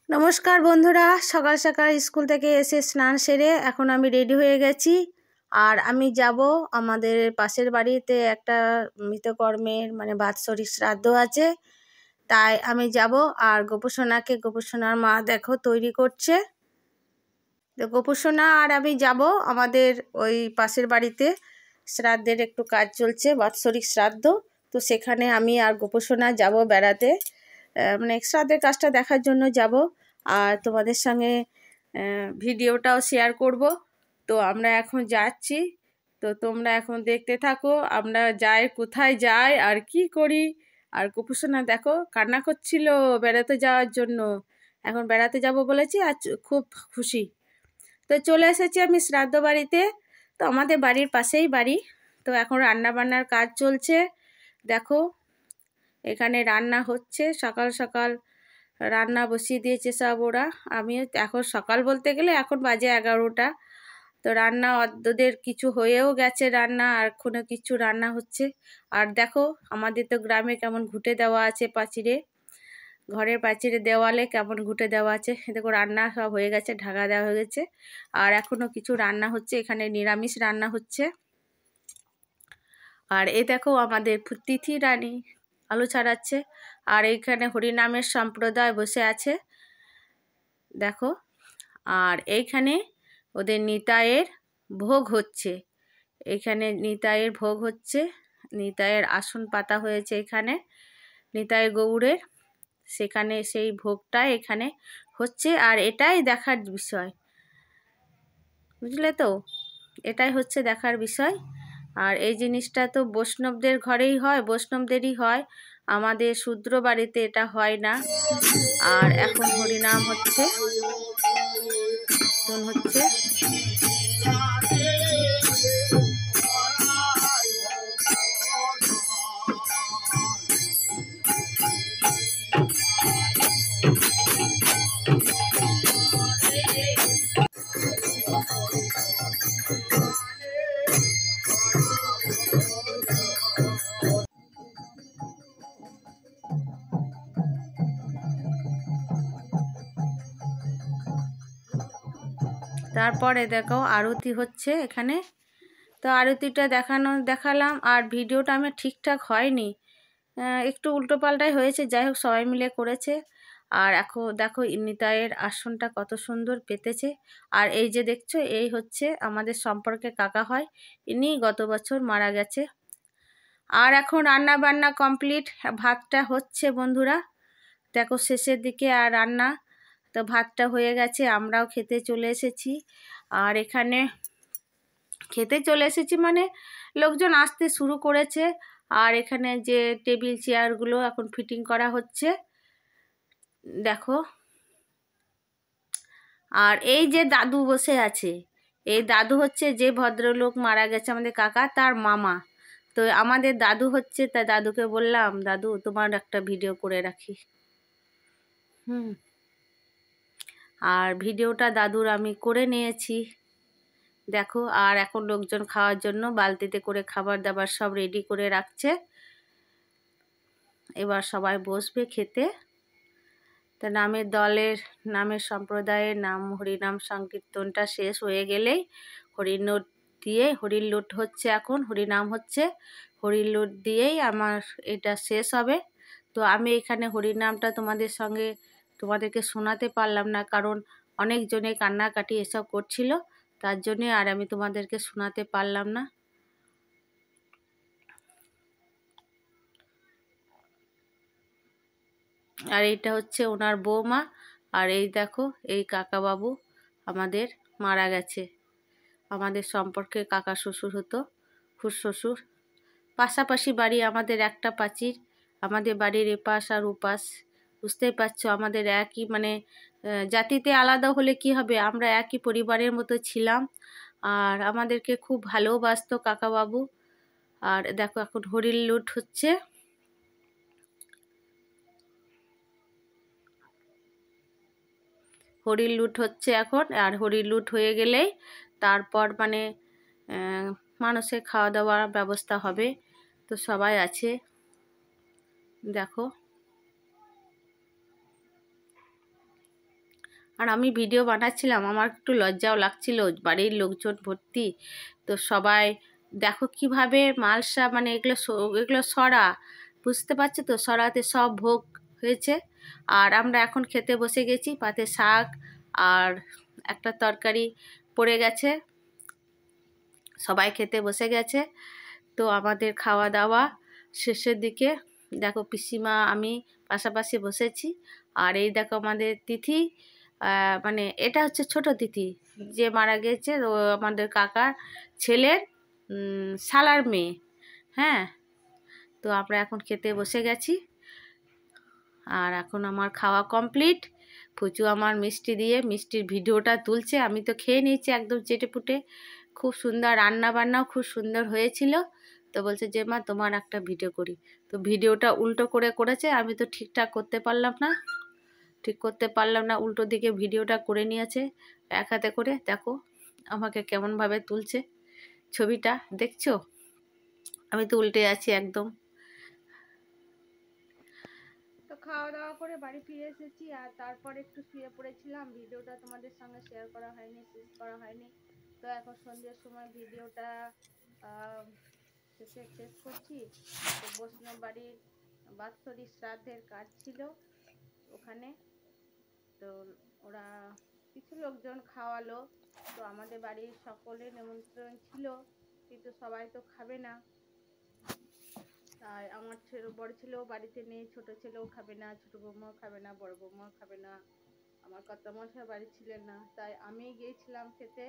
নমস্কার বন্ধুরা, সকাল সকাল স্কুল থেকে এসে স্নান সেরে এখন আমি রেডি হয়ে গেছি। আর আমি যাব আমাদের পাশের বাড়িতে একটা মৃতকর্মের বাৎসরিক শ্রাদ্ধ আছে, তাই আমি যাব। আর গোপুসোনার মা দেখো তৈরি করছে। তো গোপুসোনা আর আমি যাব আমাদের ওই পাশের বাড়িতে শ্রাদ্ধের একটু কাজ চলছে, বাৎসরিক শ্রাদ্ধ। তো সেখানে আমি আর গোপুসোনা যাব বেড়াতে, শ্রাদ্ধের কাজটা দেখার জন্য যাব। আর তোমাদের সঙ্গে ভিডিওটাও শেয়ার করব। তো আমরা এখন যাচ্ছি, তো তোমরা এখন দেখতে থাকো আমরা যাই, কোথায় যাই আর কি করি। আর গোপুসোনা দেখো কান্না করছিল বেড়াতে যাওয়ার জন্য, এখন বেড়াতে যাব বলেছি আর খুব খুশি। তো চলে এসেছি আমি শ্রাদ্ধ বাড়িতে। তো আমাদের বাড়ির পাশেই বাড়ি। তো এখন রান্না বান্নার কাজ চলছে, দেখো এখানে রান্না হচ্ছে। সকাল সকাল রান্না বসিয়ে দিয়েছে সব ওরা। আমি এখন সকাল বলতে গেলে এখন বাজে 11টা। তো রান্না অর্ধেক কিছু হয়েও গেছে রান্না, আর এখনো কিছু রান্না হচ্ছে। আর দেখো আমাদের তো গ্রামে কেমন ঘুঁটে দেওয়া আছে পাঁচিরে, ঘরের পাঁচিরে দেওয়ালে কেমন ঘুঁটে দেওয়া আছে। দেখো রান্না সব হয়ে গেছে, ঢাকা দেওয়া হয়ে গেছে। আর এখনো কিছু রান্না হচ্ছে, এখানে নিরামিষ রান্না হচ্ছে। আর এই দেখো আমাদের তিথি রানী আলু ছাড়াচ্ছে। আর এইখানে হরিনামের সম্প্রদায় বসে আছে দেখো। আর এইখানে ওদের নিতাইয়ের ভোগ হচ্ছে, এখানে নিতাইয়ের ভোগ হচ্ছে। নিতাইয়ের আসন পাতা হয়েছে এখানে নিতাই গৌড়ের, সেখানে সেই ভোগটা এখানে হচ্ছে। আর এটাই দেখার বিষয়, বুঝলে তো, এটাই হচ্ছে দেখার বিষয়। আর এই জিনিসটা তো বৈষ্ণবদের ঘরেই হয়, বৈষ্ণবদেরই হয়, আমাদের শূদ্র বাড়িতে এটা হয় না। আর এখন হরিনাম হচ্ছে, হচ্ছে। তারপরে দেখো আরতি হচ্ছে এখানে। তো আরতিটা দেখালাম। আর ভিডিওটা আমার ঠিকঠাক হয়নি, একটু উল্টোপাল্টাই হয়েছে, যাই হোক সবাই মিলে করেছে। আর এখন দেখো নিতাইয়ের আসনটা কত সুন্দর পেতেছে। আর এই যে দেখছো, এই হচ্ছে আমাদের সম্পর্কে কাকা হয়, ইনি গত বছর মারা গেছে। আর এখন রান্না বান্না কমপ্লিট, ভাতটা হচ্ছে বন্ধুরা, দেখো শেষের দিকে। আর রান্না তো ভাতটা হয়ে গেছে, আমরাও খেতে চলে এসেছি। আর এখানে খেতে চলে এসেছি লোকজন আসতে শুরু করেছে। আর এখানে যে টেবিল চেয়ারগুলো এখন ফিটিং করা হচ্ছে দেখো। আর এই যে দাদু বসে আছে, এই দাদু হচ্ছে যে ভদ্রলোক মারা গেছে আমাদের কাকা, তার মামা। তো আমাদের দাদু হচ্ছে, তা দাদুকে বললাম দাদু তোমার একটা ভিডিও করে রাখি। আর ভিডিওটা দাদুর আমি করে নিয়েছি দেখো। আর এখন লোকজন খাওয়ার জন্য বালতিতে করে খাবার দাবার সব রেডি করে রাখছে, এবার সবাই বসবে খেতে। তা নামের সম্প্রদায়ের নাম হরিনাম সংকীর্তনটা শেষ হয়ে গেলেই হরিনোট দিয়ে হরিলুট হচ্ছে, এখন হরিনাম হচ্ছে, হরিলুট দিয়েই আমার এটা শেষ হবে। তো আমি এখানে হরিনামটা তোমাদেরকে শোনাতে পারলাম না, কারণ অনেকজনে কান্নাকাটি এসব করছিল, তার জন্যে আর আমি তোমাদেরকে শোনাতে পারলাম না। আর এইটা হচ্ছে ওনার বৌমা। আর এই দেখো এই কাকা বাবু আমাদের মারা গেছে, আমাদের সম্পর্কে কাকা শ্বশুর হতো, খুড়শ্বশুর। পাশাপাশি বাড়ি আমাদের, একটা পাঁচির, আমাদের বাড়ির এপাশ আর ওপাশ, বুঝতেই পারছো আমাদের একই জাতিতে আলাদা হলে কি হবে, আমরা একই পরিবারের মতো ছিলাম। আর আমাদেরকে খুব ভালোবাসতো কাকা বাবু। আর দেখো এখন হরিলুট হচ্ছে, হরিলুট হচ্ছে এখন। আর হরিলুট হয়ে গেলেই তারপর মানুষের খাওয়া দাওয়ার ব্যবস্থা হবে। তো সবাই আছে দেখো। আর আমি ভিডিও বানাচ্ছিলাম, আমার একটু লজ্জাও লাগছিল, বাড়ির লোকজন ভর্তি। তো সবাই দেখো কিভাবে মালসা, মানে এগুলো সরা, বুঝতে পারছো তো, সরাতে সব ভোগ হয়েছে। আর আমরা এখন খেতে বসে গেছি, পাতে শাক আর একটা তরকারি পড়ে গেছে, সবাই খেতে বসে গেছে। তো আমাদের খাওয়া দাওয়া শেষের দিকে। দেখো পিসিমা আমি পাশাপাশি বসেছি। আর এই দেখো আমাদের তিথি, মানে এটা হচ্ছে ছোট তিথি, যে মারা গেছে, ও আমাদের কাকার ছেলের শালার মেয়ে। হ্যাঁ, তো আমরা এখন খেতে বসে গেছি। আর এখন আমার খাওয়া কমপ্লিট। পুচু আমার মিষ্টি দিয়ে মিষ্টির ভিডিওটা তুলছে, আমি তো খেয়ে নিয়েছি একদম চেটেপুটে। খুব সুন্দর রান্না বান্নাও খুব সুন্দর হয়েছিল। তো বলছে যে মা তোমার একটা ভিডিও করি। তো ভিডিওটা উল্টো করে করেছে, আমি তো ঠিকঠাক করতে পারলাম না, উল্টো দিকে ভিডিওটা করে নিয়েছে এক হাতে করে। দেখো আমাকে কেমনভাবে তুলছে, ছবিটা দেখছো? আমি তো উল্টে আছি একদম। তো খাওয়া দাওয়া করে বাড়ি ফিরে এসেছি, আর তারপর একটু শুয়ে পড়েছিলাম। ভিডিওটা তোমাদের সঙ্গে শেয়ার করা হয়নি, শেষ করা হয়নি। তো এখন সন্ধ্যের সময় ভিডিওটা শেষ করছি। তো বৈষ্ণব বাড়ির বাৎসরিক শ্রাদ্ধের কাজ ছিল ওখানে। তো ওরা কিছু লোকজন খাওয়ালো। তো আমাদের বাড়ির সকলের নিমন্ত্রণ ছিল, কিন্তু সবাই তো খাবে না। তাই আমার বড় ছেলেও বাড়িতে নেই, ছোট ছেলেও খাবে না, ছোট বৌমাও খাবে না, বড় বৌমাও খাবে না, আমার কর্তামশাই বাড়ি ছিলেন না, তাই আমি গিয়েছিলাম খেতে।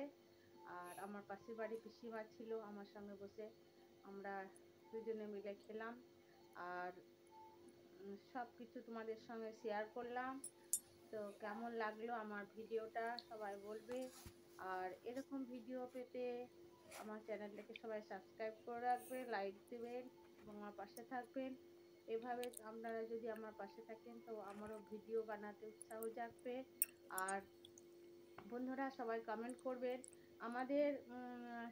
আর আমার পাশের বাড়ি পিসিমা ছিল, আমার সঙ্গে বসে আমরা দুজনে মিলে খেলাম। আর সব কিছু তোমাদের সঙ্গে শেয়ার করলাম। তো কেমন লাগলো আমার ভিডিওটা সবাই বলবে। আর এরকম ভিডিও পেতে আমার চ্যানেলটাকে সবাই সাবস্ক্রাইব করে রাখবেন, লাইক দেবেন এবং আমার পাশে থাকবেন। এভাবে আপনারা যদি আমার পাশে থাকেন তো আমারও ভিডিও বানাতে উৎসাহ জাগবে। আর বন্ধুরা সবাই কমেন্ট করবেন। আমাদের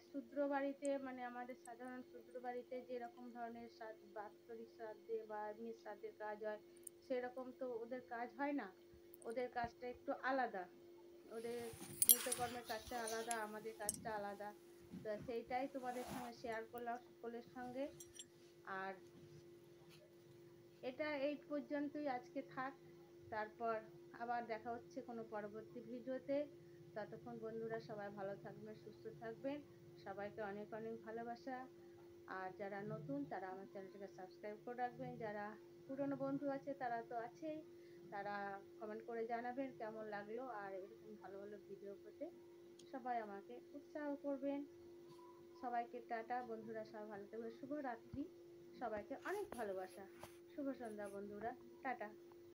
শূদ্র বাড়িতে, মানে আমাদের সাধারণ শূদ্র বাড়িতে যেরকম ধরনের বাৎসরিক শ্রাদ্ধে বা এমনি শ্রাদ্ধের কাজ হয়, সেরকম তো ওদের কাজ হয় না। ওদের কাজটা একটু আলাদা, ওদের মৃতকর্মের কাজটা আলাদা, আমাদের কাজটা আলাদা। তো সেইটাই তোমাদের সঙ্গে শেয়ার করলাম সকলের সঙ্গে। আর এটা এই পর্যন্তই আজকে থাক, তারপর আবার দেখা হচ্ছে কোনো পরবর্তী ভিডিওতে। ততক্ষণ বন্ধুরা সবাই ভালো থাকবেন, সুস্থ থাকবেন, সবাইকে অনেক অনেক ভালোবাসা। আর যারা নতুন তারা আমার চ্যানেলটাকে সাবস্ক্রাইব করে রাখবেন, যারা পুরনো বন্ধু আছে তারা তো আছেই, তারা কমেন্ট করে জানাবেন কেমন লাগলো। আর এরকম ভালো ভালো ভিডিও পেতে সবাই আমাকে উৎসাহ করবেন। সবাইকে টাটা বন্ধুরা, সবাই ভালো থাকবেন, শুভরাত্রি, সবাইকে অনেক ভালোবাসা, শুভ সন্ধ্যা বন্ধুরা, টাটা।